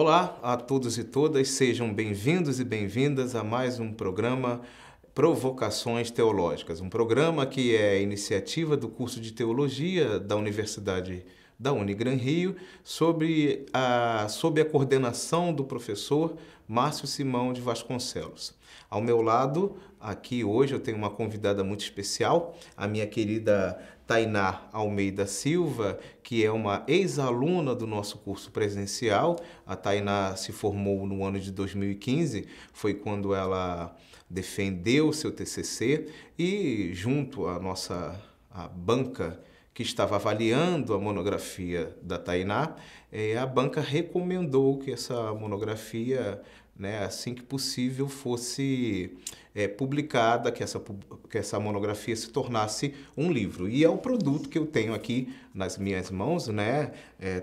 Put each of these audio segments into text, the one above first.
Olá a todos e todas, sejam bem-vindos e bem-vindas a mais um programa Provocações Teológicas, um programa que é iniciativa do curso de Teologia da Universidade da Unigran Rio, sob a coordenação do professor Márcio Simão de Vasconcelos. Ao meu lado, aqui hoje, eu tenho uma convidada muito especial, a minha querida Tainá Almeida Silva, que é uma ex-aluna do nosso curso presencial. A Tainá se formou no ano de 2015, foi quando ela defendeu seu TCC e, junto à à banca que estava avaliando a monografia da Tainá, a banca recomendou que essa monografia, assim que possível, fosse publicada, que essa monografia se tornasse um livro. E é o produto que eu tenho aqui nas minhas mãos,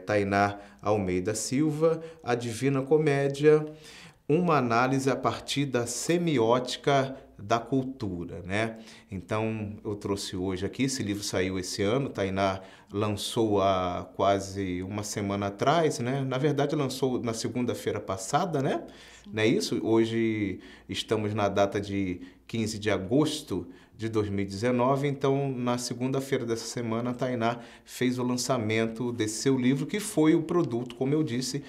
Tainá Almeida Silva, A Divina Comédia, uma análise a partir da semiótica da cultura, Então, eu trouxe hoje aqui, esse livro saiu esse ano, Tainá lançou há quase uma semana atrás, Na verdade, lançou na segunda-feira passada, Não é isso? Hoje estamos na data de 15 de agosto de 2019, então, na segunda-feira dessa semana, a Tainá fez o lançamento desse seu livro, que foi o produto, como eu disse,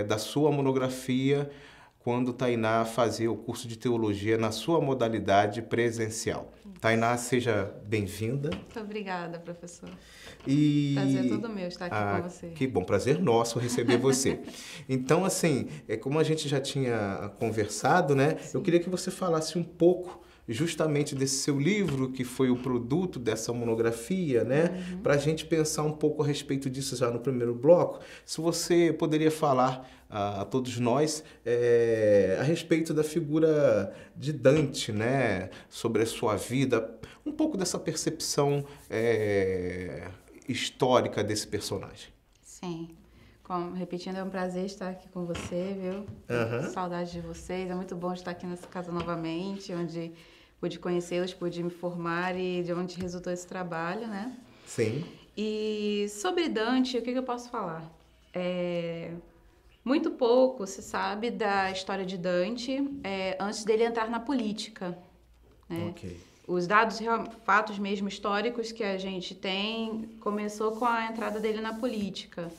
da sua monografia, quando Tainá fazia o curso de teologia na sua modalidade presencial. Tainá, seja bem-vinda. Muito obrigada, professor. Prazer todo meu estar aqui com você. Que bom, prazer nosso receber você. Então, assim, como a gente já tinha conversado, Eu queria que você falasse um pouco justamente desse seu livro, que foi o produto dessa monografia, Para a gente pensar um pouco a respeito disso já no primeiro bloco. Se você poderia falar a todos nós a respeito da figura de Dante, sobre a sua vida, um pouco dessa percepção histórica desse personagem. Sim. Repetindo, é um prazer estar aqui com você, viu? Saudade de vocês. É muito bom estar aqui nessa casa novamente, onde pude conhecê-los, pude me formar e de onde resultou esse trabalho, Sim. E sobre Dante, o que eu posso falar? Muito pouco se sabe da história de Dante antes dele entrar na política, Ok. Os dados, fatos mesmo históricos que a gente tem, começou com a entrada dele na política.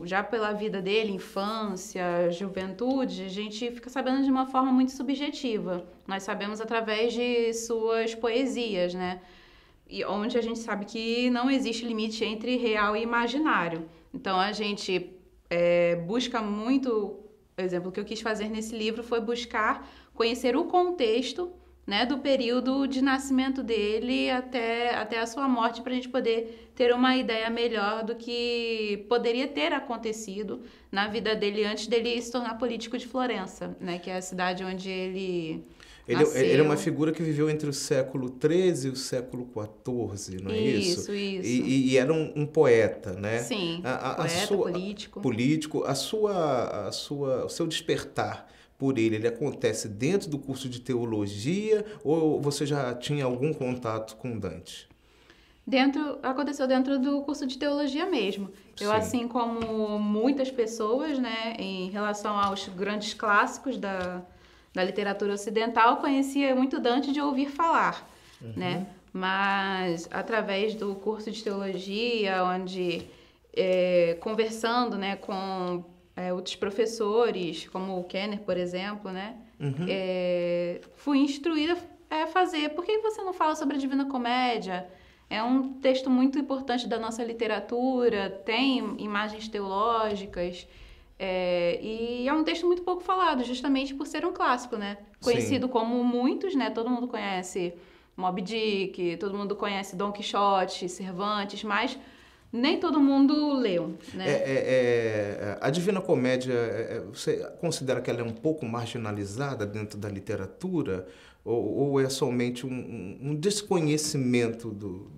Já pela vida dele, infância, juventude, a gente fica sabendo de uma forma muito subjetiva. Nós sabemos através de suas poesias, E onde a gente sabe que não existe limite entre real e imaginário. Então, a gente busca muito... O exemplo que eu quis fazer nesse livro foi buscar conhecer o contexto, do período de nascimento dele até a sua morte, para a gente poder ter uma ideia melhor do que poderia ter acontecido na vida dele antes dele se tornar político de Florença, que é a cidade onde ele nasceu. Ele é uma figura que viveu entre o século XIII e o século XIV, não é isso? Isso. E era um poeta, Sim, político. Político. O seu despertar por ele acontece dentro do curso de teologia ou você já tinha algum contato com Dante? Aconteceu dentro do curso de teologia mesmo. Eu, Sim. assim como muitas pessoas, em relação aos grandes clássicos da literatura ocidental, conhecia muito Dante de ouvir falar, Mas, através do curso de teologia, onde, conversando, com outros professores, como o Kenner, por exemplo, fui instruída a fazer. Por que você não fala sobre a Divina Comédia? É um texto muito importante da nossa literatura, tem imagens teológicas, e é um texto muito pouco falado, justamente por ser um clássico, Conhecido como muitos, Todo mundo conhece Moby Dick, todo mundo conhece Dom Quixote, Cervantes, mas nem todo mundo leu, A Divina Comédia, você considera que ela é um pouco marginalizada dentro da literatura? Ou é somente um desconhecimento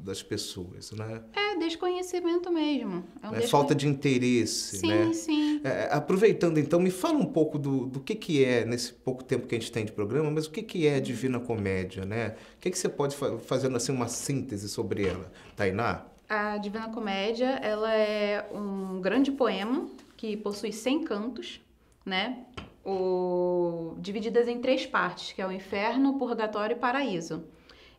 das pessoas, É desconhecimento mesmo. Falta de interesse, Sim. Aproveitando, então, me fala um pouco do que é, nesse pouco tempo que a gente tem de programa, mas o que é a Divina Comédia, O que você pode fazer assim, uma síntese sobre ela, Tainá? A Divina Comédia, ela é um grande poema que que possui 100 cantos, né? Divididas em 3 partes, que é o inferno, o purgatório e o paraíso.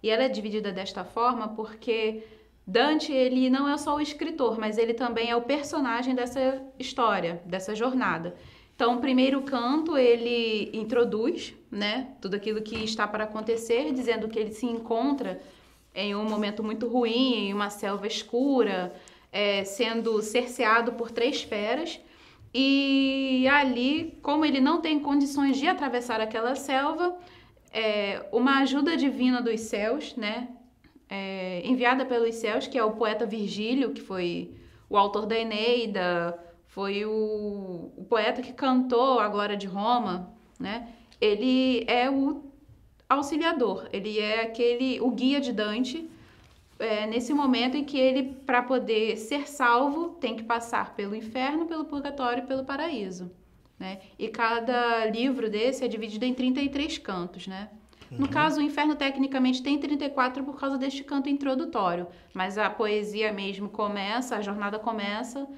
E ela é dividida desta forma porque Dante, ele não é só o escritor, mas ele também é o personagem dessa história, dessa jornada. Então, o primeiro canto, ele introduz, né, tudo aquilo que está para acontecer, dizendo que ele se encontra em um momento muito ruim, em uma selva escura, sendo cerceado por 3 feras. E ali, como ele não tem condições de atravessar aquela selva, uma ajuda divina dos céus, né, enviada pelos céus, que é o poeta Virgílio, que foi o autor da Eneida, foi o poeta que cantou a Glória de Roma, né? Ele é o auxiliador, ele é o guia de Dante, nesse momento em que ele, para poder ser salvo, tem que passar pelo inferno, pelo purgatório e pelo paraíso, né? E cada livro desse é dividido em 33 cantos, né? No caso, o inferno tecnicamente tem 34 por causa deste canto introdutório, mas a poesia mesmo começa, a jornada começa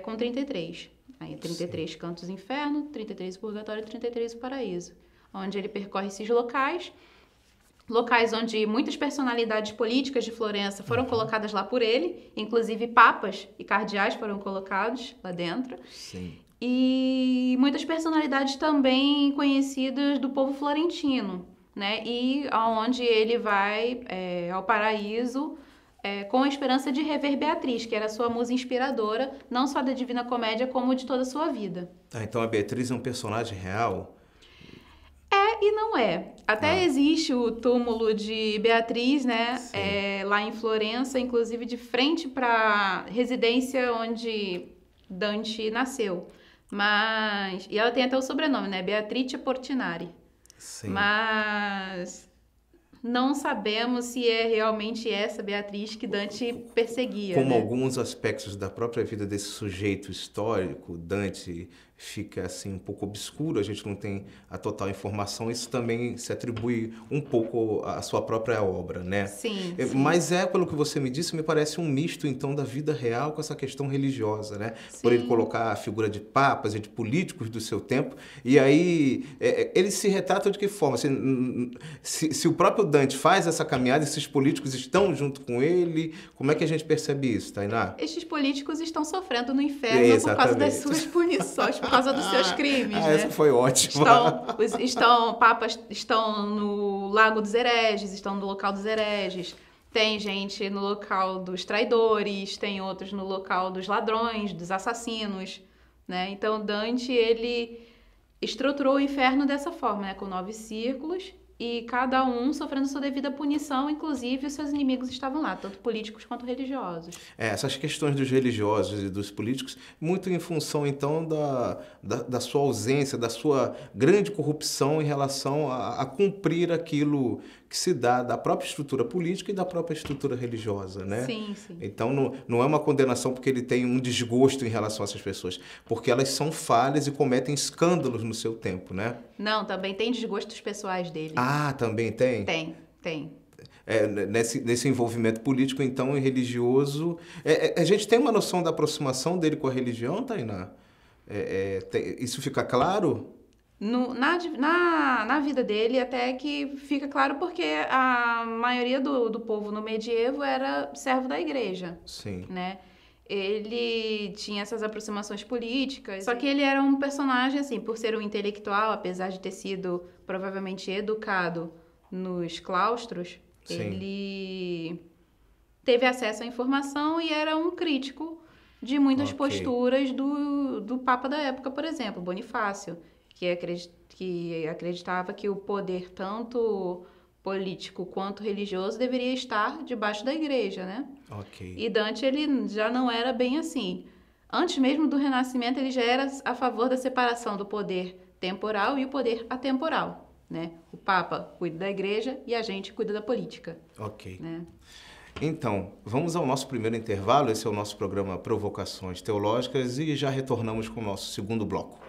com 33. Aí 33 Sim. Cantos inferno, 33 purgatório e 33 o paraíso, onde ele percorre esses locais onde muitas personalidades políticas de Florença foram colocadas lá por ele, inclusive papas e cardeais foram colocados lá dentro. Sim. E muitas personalidades também conhecidas do povo florentino, né? E aonde ele vai ao paraíso com a esperança de rever Beatriz, que era sua musa inspiradora, não só da Divina Comédia, como de toda a sua vida. Então a Beatriz é um personagem real? E não é. Até existe o túmulo de Beatriz, né? Lá em Florença, inclusive de frente para a residência onde Dante nasceu. E ela tem até o sobrenome, né? Beatrice Portinari. Sim. Mas não sabemos se é realmente essa Beatriz que Dante perseguia. Como né? alguns aspectos da própria vida desse sujeito histórico, Dante fica assim um pouco obscuro, a gente não tem a total informação, isso também se atribui um pouco à sua própria obra, né? Sim. Mas pelo que você me disse, me parece um misto então da vida real com essa questão religiosa, né? Sim. Por ele colocar a figura de papas e de políticos do seu tempo, e aí ele se retrata de que forma? Se o próprio Dante faz essa caminhada, esses políticos estão junto com ele, como é que a gente percebe isso, Tainá? Estes políticos estão sofrendo no inferno por causa das suas punições, por causa dos seus crimes, né? Essa foi ótima. Papas estão no Lago dos Hereges, estão no local dos hereges. Tem gente no local dos traidores, tem outros no local dos ladrões, dos assassinos, né? Então, Dante, ele estruturou o inferno dessa forma, né? Com 9 círculos e cada um sofrendo sua devida punição, inclusive os seus inimigos estavam lá, tanto políticos quanto religiosos. Essas questões dos religiosos e dos políticos, muito em função, então, da sua ausência, da sua grande corrupção em relação a cumprir aquilo que se dá da própria estrutura política e da própria estrutura religiosa, né? Sim, sim. Então, não é uma condenação porque ele tem um desgosto em relação a essas pessoas, porque elas são falhas e cometem escândalos no seu tempo, né? Não, também tem desgostos pessoais dele. Ah, também tem? Tem. Nesse envolvimento político, então, e religioso. A gente tem uma noção da aproximação dele com a religião, Tainá? Isso fica claro? Na vida dele, até que fica claro porque a maioria do povo no medievo era servo da igreja. Sim. Né? Ele tinha essas aproximações políticas, só que ele era um personagem, assim, por ser um intelectual, apesar de ter sido provavelmente educado nos claustros, Sim. Ele teve acesso à informação e era um crítico de muitas posturas do Papa da época, por exemplo, Bonifácio, que acreditava que o poder tanto político quanto religioso deveria estar debaixo da igreja, né? E Dante, ele já não era bem assim. Antes mesmo do Renascimento, ele já era a favor da separação do poder temporal e o poder atemporal, né? O Papa cuida da igreja e a gente cuida da política. Né? Então, vamos ao nosso primeiro intervalo. Esse é o nosso programa Provocações Teológicas e já retornamos com o nosso segundo bloco.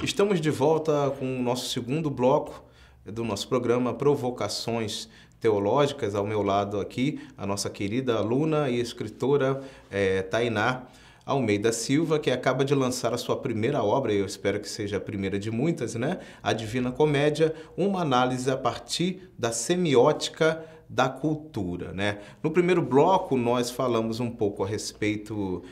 Estamos de volta com o nosso segundo bloco do nosso programa Provocações Teológicas. Ao meu lado aqui, a nossa querida aluna e escritora Tainá Almeida Silva, que acaba de lançar a sua primeira obra, e eu espero que seja a primeira de muitas, né? A Divina Comédia, uma análise a partir da semiótica da cultura, né? No primeiro bloco, nós falamos um pouco a respeito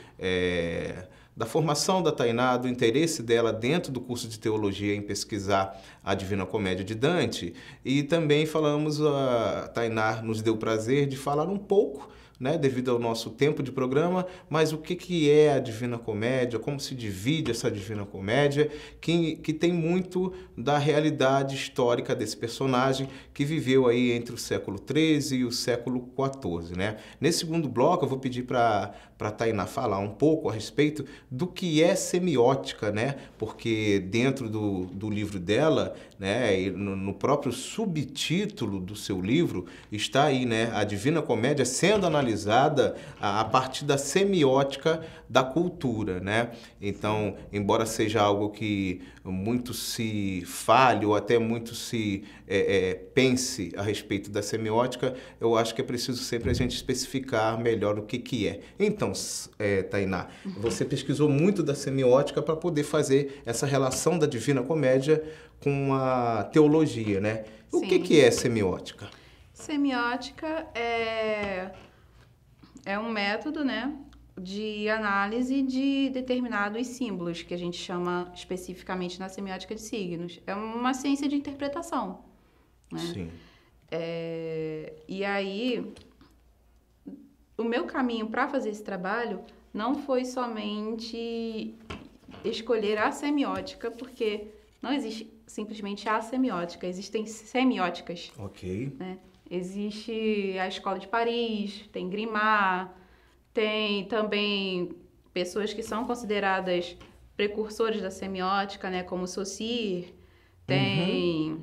da formação da Tainá, do interesse dela dentro do curso de teologia em pesquisar a Divina Comédia de Dante, e também a Tainá nos deu o prazer de falar um pouco, né, devido ao nosso tempo de programa, mas o que é a Divina Comédia, como se divide essa Divina Comédia, que tem muito da realidade histórica desse personagem que viveu aí entre o século XIII e o século XIV, né? Nesse segundo bloco eu vou pedir para Tainá falar um pouco a respeito do que é semiótica, né? Porque dentro do livro dela, né, e no próprio subtítulo do seu livro, está aí, né, a Divina Comédia sendo analisada a partir da semiótica da cultura, né? Então, embora seja algo que muito se fale ou até muito se pense a respeito da semiótica, eu acho que é preciso sempre a gente especificar melhor o que é. Então, Tainá, você pesquisou muito da semiótica para poder fazer essa relação da Divina Comédia com a teologia, né? O que é semiótica? Semiótica é um método, né, de análise de determinados símbolos, que a gente chama especificamente na semiótica de signos. É uma ciência de interpretação, né? Sim. E aí, o meu caminho para fazer esse trabalho não foi somente escolher a semiótica, porque não existe simplesmente a semiótica, existem semióticas. Ok. Né? Existe a Escola de Paris, tem Grimard, tem também pessoas que são consideradas precursores da semiótica, né, como Saussure, tem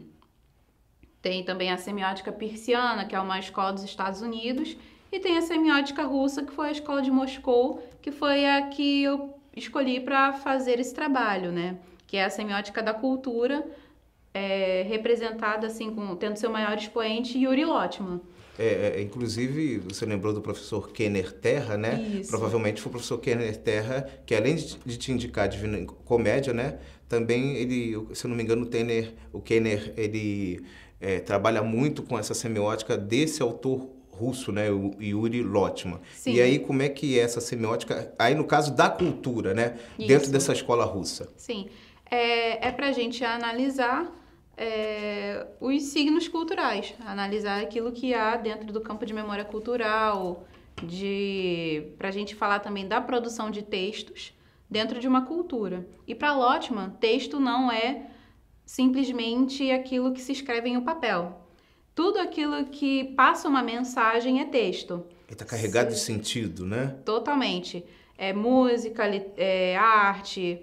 também a semiótica persiana, que é uma escola dos Estados Unidos, e tem a semiótica russa, que foi a escola de Moscou, que foi a que eu escolhi para fazer esse trabalho, né, que é a semiótica da cultura, representada assim, tendo seu maior expoente Yuri Lotman. Inclusive, você lembrou do professor Kenner Terra, né? Isso. Provavelmente foi o professor Kenner Terra que, além de te indicar a Divina Comédia, né? Também ele, se eu não me engano, o Kenner, ele trabalha muito com essa semiótica desse autor russo, né? O Yuri Lotman. Sim. E aí, como é que é essa semiótica, aí no caso da cultura, né? Isso. Dentro dessa escola russa? Sim. É para a gente analisar os signos culturais, analisar aquilo que há dentro do campo de memória cultural, para a gente falar também da produção de textos dentro de uma cultura. E para Lotman, texto não é simplesmente aquilo que se escreve em um papel. Tudo aquilo que passa uma mensagem é texto. Ele está carregado de sentido, né? Totalmente. É música, arte,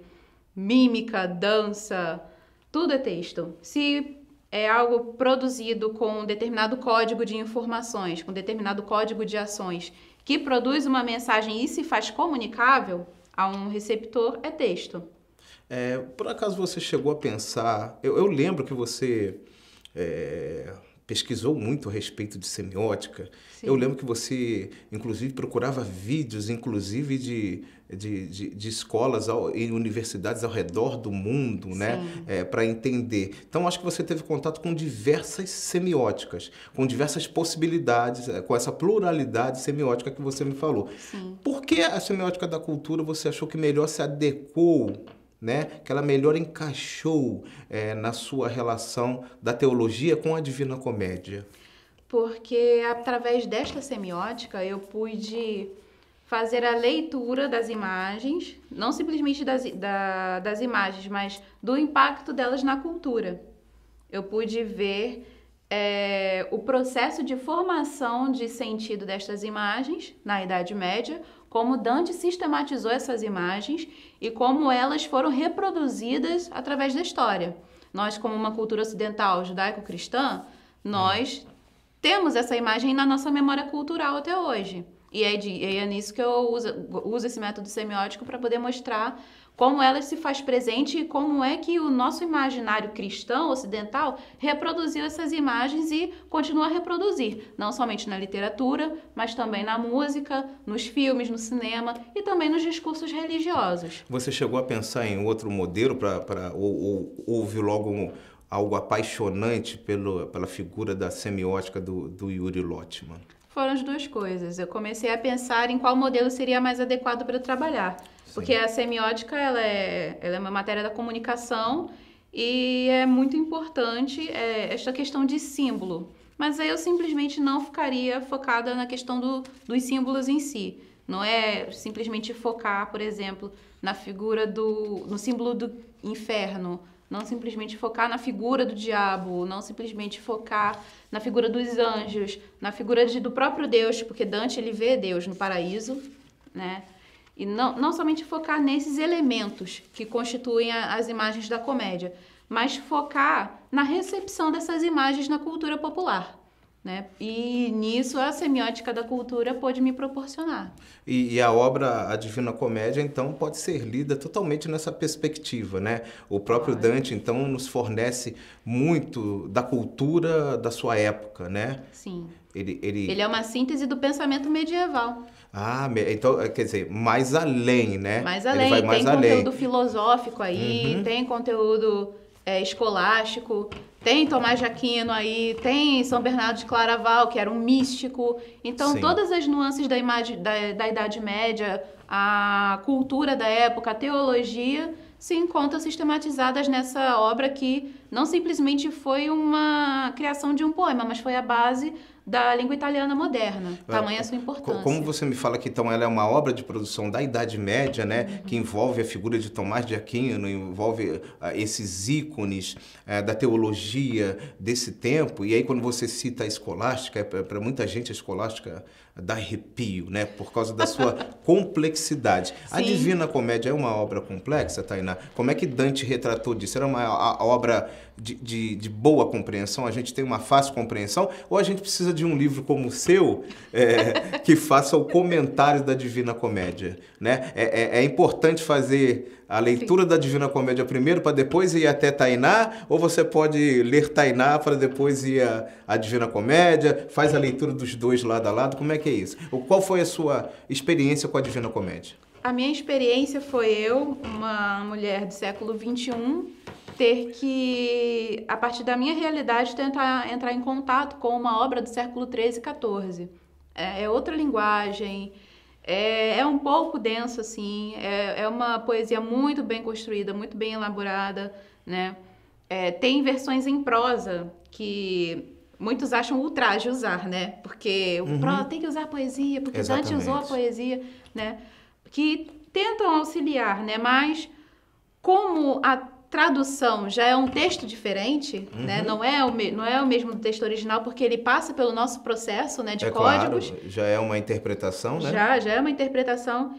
mímica, dança, tudo é texto. Se é algo produzido com um determinado código de informações, com um determinado código de ações, que produz uma mensagem e se faz comunicável a um receptor, é texto. Por acaso você chegou a pensar... Eu lembro que você pesquisou muito a respeito de semiótica. Sim. Eu lembro que você, inclusive, procurava vídeos, inclusive, de escolas e universidades ao redor do mundo, né? Para entender. Então, acho que você teve contato com diversas semióticas, com diversas possibilidades, com essa pluralidade semiótica que você me falou. Sim. Por que a semiótica da cultura você achou que melhor se adequou, né? Que ela melhor encaixou na sua relação da teologia com a Divina Comédia? Porque através desta semiótica eu pude fazer a leitura das imagens, não simplesmente das imagens, mas do impacto delas na cultura. Eu pude ver o processo de formação de sentido destas imagens na Idade Média, como Dante sistematizou essas imagens e como elas foram reproduzidas através da história. Nós, como uma cultura ocidental judaico-cristã, nós temos essa imagem na nossa memória cultural até hoje. E é nisso que eu uso esse método semiótico para poder mostrar como ela se faz presente e como é que o nosso imaginário cristão ocidental reproduziu essas imagens e continua a reproduzir, não somente na literatura, mas também na música, nos filmes, no cinema e também nos discursos religiosos. Você chegou a pensar em outro modelo ou houve logo algo apaixonante pela figura da semiótica do Yuri Lotman? Foram as duas coisas. Eu comecei a pensar em qual modelo seria mais adequado para eu trabalhar. Sim. Porque a semiótica ela é uma matéria da comunicação e é muito importante esta questão de símbolo. Mas aí eu simplesmente não ficaria focada na questão dos símbolos em si. Não é simplesmente focar, por exemplo, na figura no símbolo do inferno. Não simplesmente focar na figura do diabo, não simplesmente focar na figura dos anjos, na figura do próprio Deus, porque Dante ele vê Deus no paraíso, né? E não somente focar nesses elementos que constituem as imagens da comédia, mas focar na recepção dessas imagens na cultura popular, né? E nisso a semiótica da cultura pôde me proporcionar. E a obra A Divina Comédia, então, pode ser lida totalmente nessa perspectiva, né? O próprio Dante, então, nos fornece muito da cultura da sua época, né? Sim. Ele é uma síntese do pensamento medieval. Ah, então, quer dizer, mais além, né? Mais além, ele vai mais tem além. Conteúdo filosófico aí, tem conteúdo escolástico, tem Tomás de Aquino aí, tem São Bernardo de Claraval, que era um místico. Então, sim, todas as nuances da Idade Média, a cultura da época, a teologia, se encontram sistematizadas nessa obra que não simplesmente foi uma criação de um poema, mas foi a base da língua italiana moderna, tamanha a sua importância. Como você me fala que então ela é uma obra de produção da Idade Média, né, que envolve a figura de Tomás de Aquino, envolve esses ícones da teologia desse tempo, e aí quando você cita a escolástica, para muita gente a escolástica dá arrepio, né, por causa da sua complexidade. Sim. A Divina Comédia é uma obra complexa, Tainá? Como é que Dante retratou disso? Era uma obra de boa compreensão? A gente tem uma fácil compreensão? Ou a gente precisa de um livro como o seu que faça o comentário da Divina Comédia, né? É importante fazer a leitura da Divina Comédia primeiro para depois ir até Tainá? Ou você pode ler Tainá para depois ir à Divina Comédia? Faz a leitura dos dois lado a lado? Como é que é isso? Qual foi a sua experiência com a Divina Comédia? A minha experiência foi uma mulher do século XXI, ter que, a partir da minha realidade, tentar entrar em contato com uma obra do século XIII e XIV. É outra linguagem, é um pouco denso, assim, é uma poesia muito bem construída, muito bem elaborada, né? Tem versões em prosa que muitos acham ultraje usar, né? Porque o prosa tem que usar poesia, porque Dante usou a poesia, né? Que tentam auxiliar, né? Mas como a tradução já é um texto diferente, né? Não é o mesmo do texto original, porque ele passa pelo nosso processo, né, de códigos. Claro, já é uma interpretação, né? Já é uma interpretação.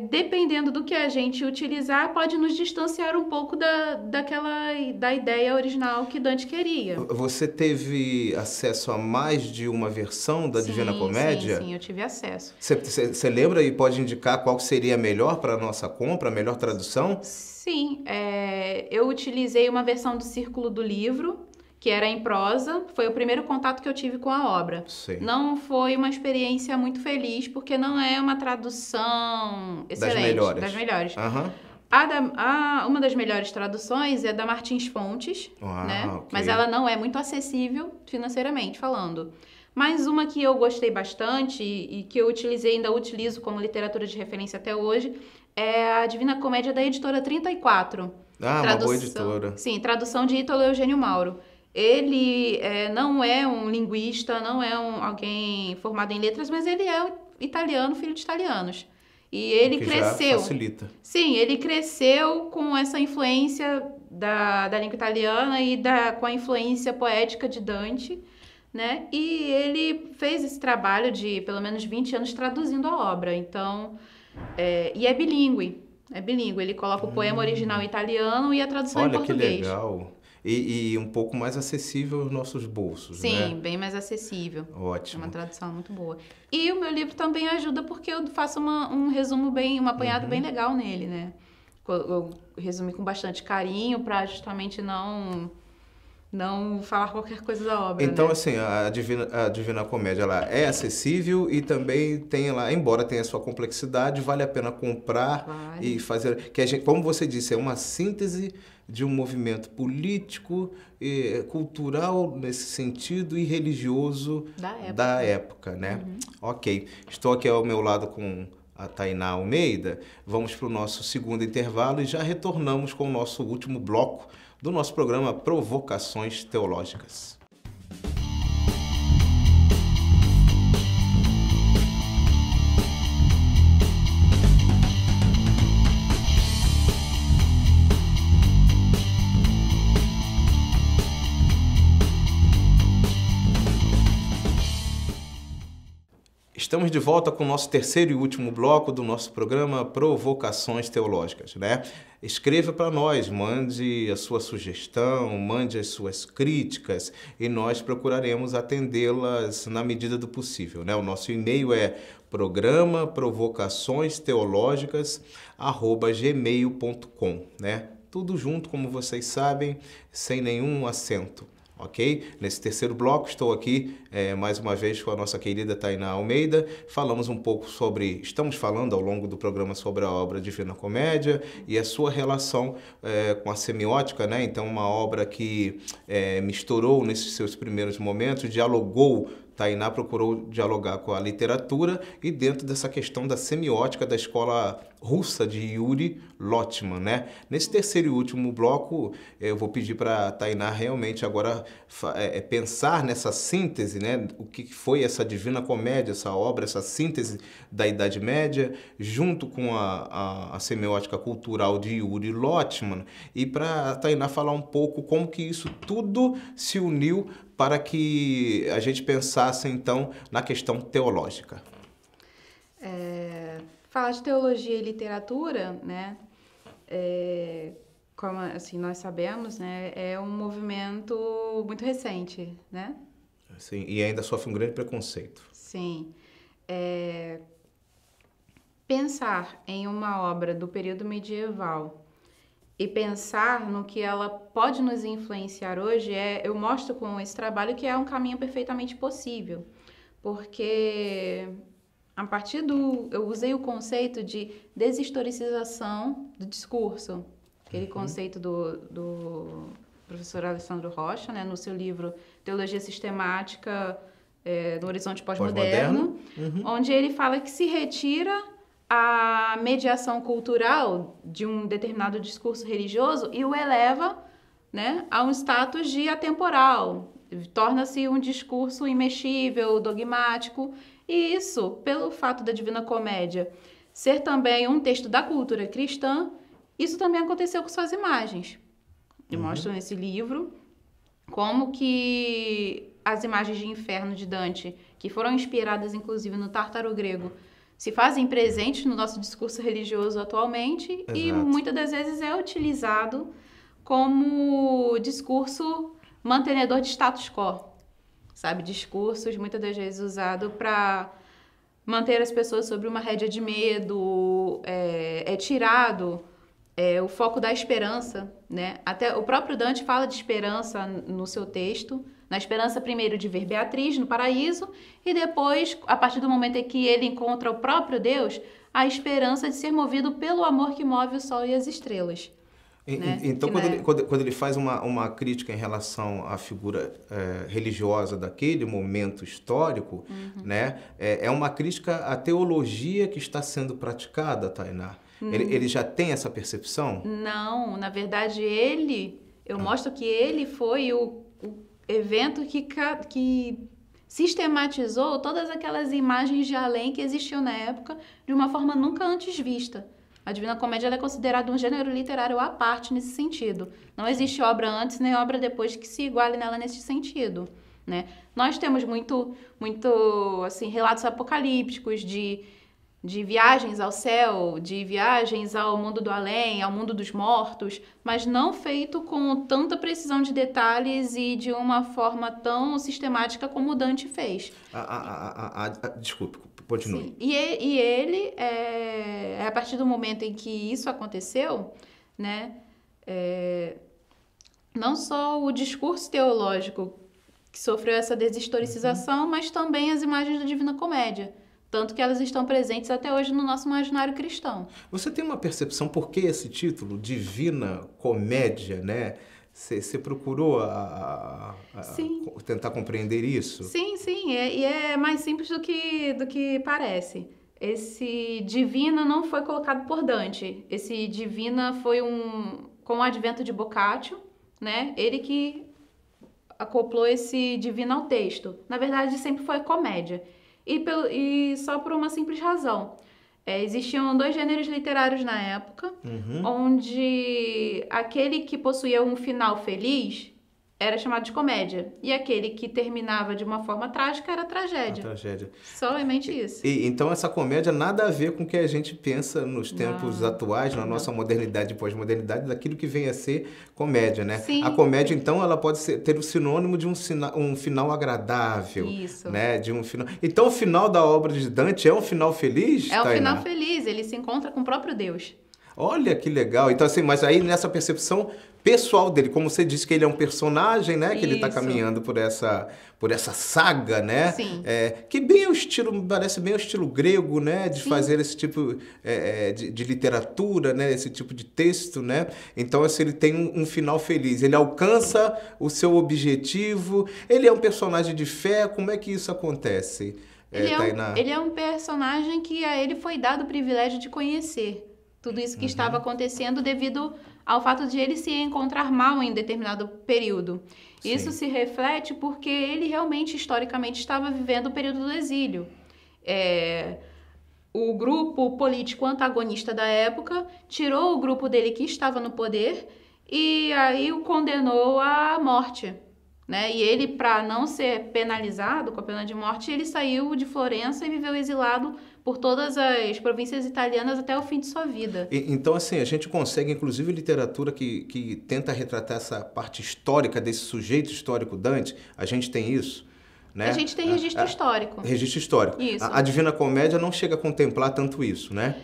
Dependendo do que a gente utilizar, pode nos distanciar um pouco da ideia original que Dante queria. Você teve acesso a mais de uma versão da Divina Comédia? Sim, eu tive acesso. Você lembra e pode indicar qual seria a melhor para a nossa compra, a melhor tradução? Sim, eu utilizei uma versão do Círculo do Livro, que era em prosa, foi o primeiro contato que eu tive com a obra. Sim. Não foi uma experiência muito feliz, porque não é uma tradução excelente. Das melhores. Uhum. Uma das melhores traduções é da Martins Fontes, né? Okay. Mas ela não é muito acessível financeiramente falando. Mas uma que eu gostei bastante e que eu utilizei, ainda utilizo como literatura de referência até hoje, é a Divina Comédia da editora 34. Uma boa editora. Sim, tradução de Ítalo Eugênio Mauro. Ele não é um linguista, não é alguém formado em letras, mas ele é italiano, filho de italianos. E ele cresceu. Já facilita. Sim, ele cresceu com essa influência da língua italiana e com a influência poética de Dante, né? E ele fez esse trabalho de pelo menos 20 anos traduzindo a obra. Então, e é bilíngue. Ele coloca o poema original em italiano e a tradução em português. Olha que legal. E um pouco mais acessível aos nossos bolsos, Sim, né? Sim, bem mais acessível. Ótimo. É uma tradução muito boa. E o meu livro também ajuda porque eu faço um resumo um apanhado bem legal nele, né? Eu resumi com bastante carinho para justamente não falar qualquer coisa da obra, Então, né? assim, a Divina Comédia, ela é acessível e também tem ela, embora tenha sua complexidade, vale a pena comprar Vale. e fazer, que a gente, como você disse, é uma síntese de um movimento político, cultural nesse sentido e religioso da época, né? Ok, estou aqui ao meu lado com a Tainá Almeida. Vamos para o nosso segundo intervalo e já retornamos com o nosso último bloco do nosso programa Provocações Teológicas. Estamos de volta com o nosso terceiro e último bloco do nosso programa Provocações Teológicas, né? Escreva para nós, mande a sua sugestão, mande as suas críticas e nós procuraremos atendê-las na medida do possível, né? O nosso e-mail é programaprovocaçõesteológicas@gmail.com, né? Tudo junto, como vocês sabem, sem nenhum acento. Ok? Nesse terceiro bloco estou aqui mais uma vez com a nossa querida Tainá Almeida. Estamos falando ao longo do programa sobre a obra Divina Comédia e a sua relação com a semiótica, né? Então, uma obra que misturou nesses seus primeiros momentos, dialogou. Tainá procurou dialogar com a literatura e dentro dessa questão da semiótica da escola russa de Yuri Lotman, né? Nesse terceiro e último bloco, eu vou pedir para a Tainá realmente agora pensar nessa síntese, né? O que foi essa Divina Comédia, essa obra, essa síntese da Idade Média, junto com a semiótica cultural de Yuri Lotman, e para a Tainá falar um pouco como que isso tudo se uniu para que a gente pensasse, então, na questão teológica. Falar de teologia e literatura, né, como assim, nós sabemos, né, é um movimento muito recente, né? Sim, e ainda sofre um grande preconceito. Sim. Pensar em uma obra do período medieval e pensar no que ela pode nos influenciar hoje, eu mostro com esse trabalho que é um caminho perfeitamente possível, porque a partir eu usei o conceito de deshistoricização do discurso, aquele conceito do professor Alessandro Rocha, né, no seu livro Teologia Sistemática no Horizonte Pós-Moderno, onde ele fala que se retira a mediação cultural de um determinado discurso religioso e o eleva, né, a um status de atemporal. Torna-se um discurso imexível, dogmático. E isso, pelo fato da Divina Comédia ser também um texto da cultura cristã, isso também aconteceu com suas imagens. Eu mostro nesse livro como que as imagens de inferno de Dante, que foram inspiradas inclusive no tártaro grego, se fazem presentes no nosso discurso religioso atualmente. Exato. E muitas das vezes é utilizado como discurso mantenedor de status quo, sabe? Discursos muitas das vezes usado para manter as pessoas sobre uma rédea de medo, tirado o foco da esperança, né? Até o próprio Dante fala de esperança no seu texto, na esperança primeiro de ver Beatriz no paraíso e depois, a partir do momento em que ele encontra o próprio Deus, a esperança de ser movido pelo amor que move o sol e as estrelas. Né? Então, quando ele faz uma crítica em relação à figura religiosa daquele momento histórico, né, é uma crítica à teologia que está sendo praticada, Tainá? Ele já tem essa percepção? Não, na verdade eu mostro que ele foi o evento que sistematizou todas aquelas imagens de além que existiam na época de uma forma nunca antes vista. A Divina Comédia ela é considerada um gênero literário à parte nesse sentido. Não existe obra antes nem obra depois que se iguale nela nesse sentido, né? Nós temos muito assim, relatos apocalípticos de de viagens ao céu, de viagens ao mundo do além, ao mundo dos mortos, mas não feito com tanta precisão de detalhes e de uma forma tão sistemática como o Dante fez. Desculpe, continue. Sim. E ele, a partir do momento em que isso aconteceu, né, não só o discurso teológico que sofreu essa deshistoricização, mas também as imagens da Divina Comédia. Tanto que elas estão presentes até hoje no nosso imaginário cristão. Você tem uma percepção por que esse título, Divina Comédia, né? Você procurou tentar compreender isso? Sim. E é mais simples do que parece. Esse Divina não foi colocado por Dante. Esse Divina foi com o advento de Boccaccio, né? Ele que acoplou esse Divina ao texto. Na verdade, sempre foi comédia. E só por uma simples razão. Existiam 2 gêneros literários na época, onde aquele que possuía um final feliz era chamado de comédia. E aquele que terminava de uma forma trágica era tragédia. Somente isso. Então essa comédia nada a ver com o que a gente pensa nos tempos atuais, na nossa modernidade e pós-modernidade, daquilo que vem a ser comédia, né? Sim. A comédia, então, ela pode ter o sinônimo de um final agradável. Isso. Né? Então o final da obra de Dante é um final feliz, É um Tainá? final feliz, ele se encontra com o próprio Deus. Olha que legal. Então, assim, mas aí nessa percepção pessoal dele, como você disse que ele é um personagem, né? Que ele está caminhando por essa saga, né? Sim. Que bem o estilo, parece bem o estilo grego, né? De fazer esse tipo de literatura, né? Esse tipo de texto, né? Então, assim, ele tem um final feliz. Ele alcança o seu objetivo. Ele é um personagem de fé. Como é que isso acontece, Tainá? Ele é um personagem que a ele foi dado o privilégio de conhecer tudo isso que estava acontecendo devido ao fato de ele se encontrar mal em determinado período. Sim. Isso se reflete porque ele realmente, historicamente, estava vivendo o período do exílio. O grupo político antagonista da época tirou o grupo dele que estava no poder e aí o condenou à morte. Né? E ele, para não ser penalizado com a pena de morte, ele saiu de Florença e viveu exilado por todas as províncias italianas até o fim de sua vida. Então, assim, a gente consegue, inclusive, literatura que tenta retratar essa parte histórica desse sujeito histórico Dante, a gente tem isso, né? A gente tem registro histórico. Registro histórico. Isso. A Divina Comédia não chega a contemplar tanto isso, né?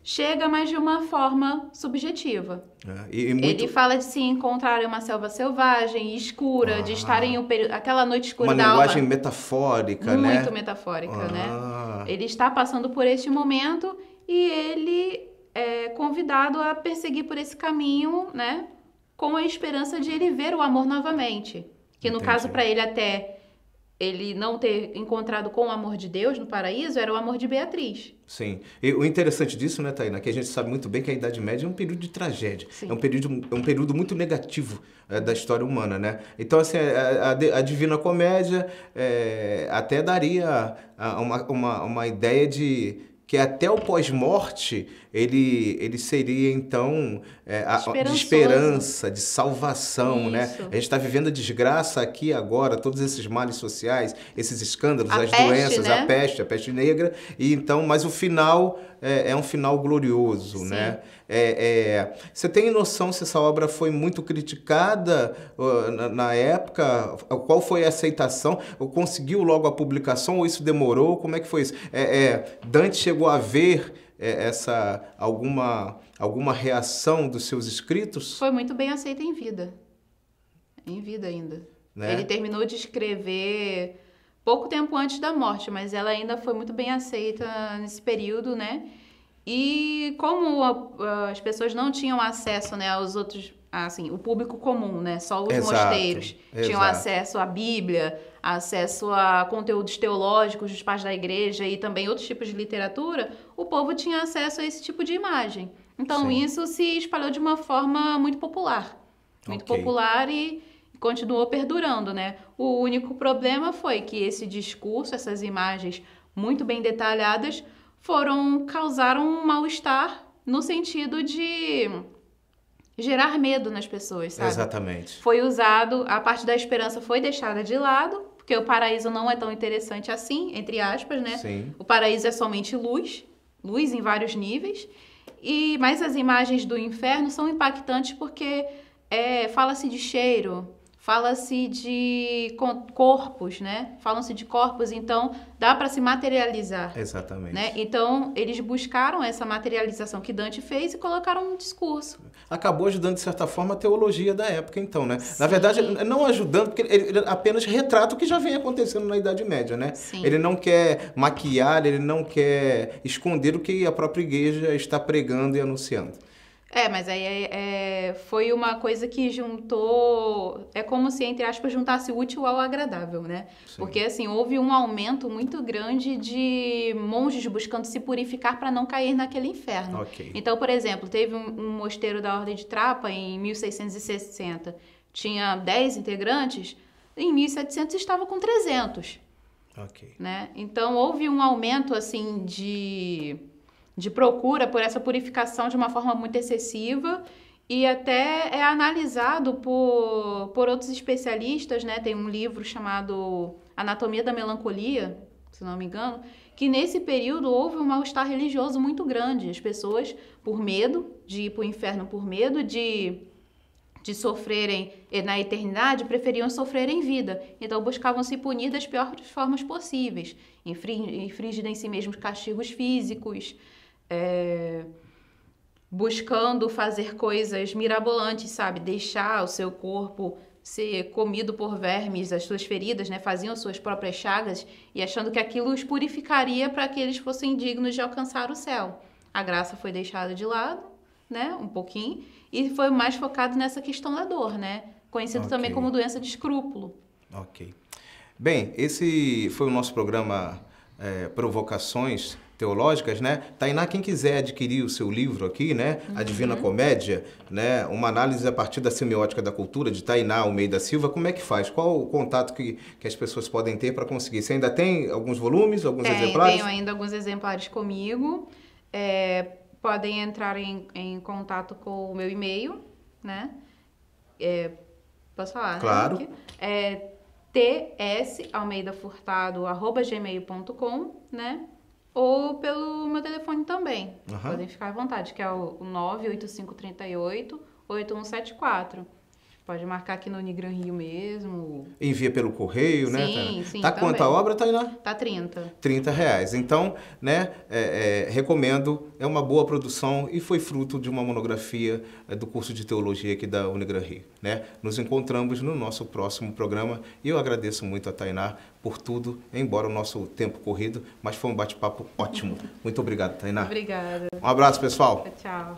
Chega, mas de uma forma subjetiva. Ele fala de se encontrar em uma selva selvagem, escura, de estar em aquela noite escura da alma. Uma linguagem metafórica, né? Muito metafórica, né? Ele está passando por este momento e ele é convidado a perseguir por esse caminho, né? Com a esperança de ele ver o amor novamente. Que no caso, para ele, até ele não ter encontrado com o amor de Deus no paraíso, era o amor de Beatriz. Sim. E o interessante disso, né, Tainá, que a gente sabe muito bem que a Idade Média é um período de tragédia. Sim. É um período muito negativo da história humana, né? Então, assim, a Divina Comédia até daria uma ideia de que até o pós-morte ele seria, então, de esperança, de salvação, isso, né? A gente está vivendo a desgraça aqui agora, todos esses males sociais, esses escândalos, as doenças, né? A peste negra, e então, mas o final é um final glorioso, sim, né? Você tem noção se essa obra foi muito criticada na época? Qual foi a aceitação? Ou conseguiu logo a publicação ou isso demorou? Como é que foi isso? Dante chegou a ver alguma reação dos seus escritos? Foi muito bem aceita em vida ainda. Né? Ele terminou de escrever pouco tempo antes da morte, mas ela ainda foi muito bem aceita nesse período, né? E como as pessoas não tinham acesso, né, aos outros, assim, o público comum, né, só os mosteiros tinham acesso à Bíblia, acesso a conteúdos teológicos dos pais da igreja e também outros tipos de literatura, o povo tinha acesso a esse tipo de imagem. Então, sim, isso se espalhou de uma forma muito popular. Muito popular e continuou perdurando, né? O único problema foi que esse discurso, essas imagens muito bem detalhadas, causaram um mal-estar no sentido de gerar medo nas pessoas, sabe? Exatamente. Foi usado, a parte da esperança foi deixada de lado, porque o paraíso não é tão interessante assim, entre aspas, né? Sim. O paraíso é somente luz, luz em vários níveis, mas as imagens do inferno são impactantes porque fala-se de cheiro, fala-se de corpos, né? Falam-se de corpos, então dá para se materializar. Exatamente. Né? Então, eles buscaram essa materialização que Dante fez e colocaram um discurso. Acabou ajudando, de certa forma, a teologia da época, então, né? Sim. Na verdade, não ajudando, porque ele apenas retrata o que já vem acontecendo na Idade Média, né? Sim. Ele não quer maquiar, ele não quer esconder o que a própria igreja está pregando e anunciando. Mas aí foi uma coisa que juntou... É como se, entre aspas, juntasse o útil ao agradável, né? Sim. Porque, assim, houve um aumento muito grande de monges buscando se purificar para não cair naquele inferno. Okay. Então, por exemplo, teve um mosteiro da Ordem de Trapa em 1660. Tinha 10 integrantes, em 1700 estava com 300. Ok. Né? Então, houve um aumento, assim, de procura por essa purificação de uma forma muito excessiva e até é analisado por outros especialistas, né? Tem um livro chamado Anatomia da Melancolia, se não me engano, que nesse período houve um mal-estar religioso muito grande. As pessoas, por medo de ir para o inferno, por medo de sofrerem na eternidade, preferiam sofrer em vida. Então, buscavam se punir das piores formas possíveis, infringindo em si mesmos castigos físicos, buscando fazer coisas mirabolantes, sabe? Deixar o seu corpo ser comido por vermes, as suas feridas, né? Faziam suas próprias chagas e achando que aquilo os purificaria para que eles fossem dignos de alcançar o céu. A graça foi deixada de lado, né? Um pouquinho, e foi mais focado nessa questão da dor, né? Conhecido também como doença de escrúpulo. Ok. Bem, esse foi o nosso programa Provocações Teológicas, né? Tainá, quem quiser adquirir o seu livro aqui, né? A Divina Comédia, né? Uma análise a partir da semiótica da cultura, de Tainá Almeida Silva, como é que faz? Qual o contato que as pessoas podem ter para conseguir? Você ainda tem alguns volumes, alguns exemplares? Tenho ainda alguns exemplares comigo. Podem entrar em contato com o meu e-mail, né? Posso falar, claro. Né? tsalmeidafurtado@gmail.com, né? Ou pelo meu telefone também. Podem ficar à vontade, que é o 98538-8174. Pode marcar aqui no Unigran Rio mesmo. Envia pelo correio, né? Sim, tá quanto a obra, Tainá? Tá 30. R$30. Então, né, recomendo, é uma boa produção e foi fruto de uma monografia do curso de teologia aqui da Unigran Rio, né? Nos encontramos no nosso próximo programa e eu agradeço muito a Tainá por tudo, embora o nosso tempo corrido, mas foi um bate-papo ótimo. Muito obrigado, Tainá. Obrigada. Um abraço, pessoal. Tchau.